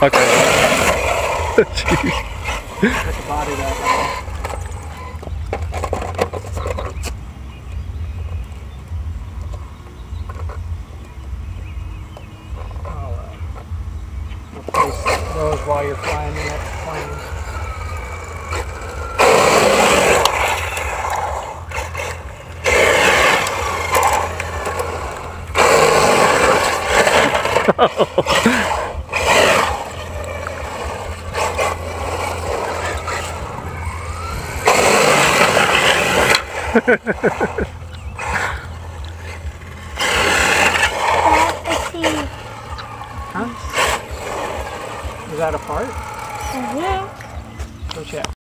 Okay. Jeez. Put the body back on. Replace those while you're flying the next plane. Huh? Is that a part? Mm-hmm. Go check.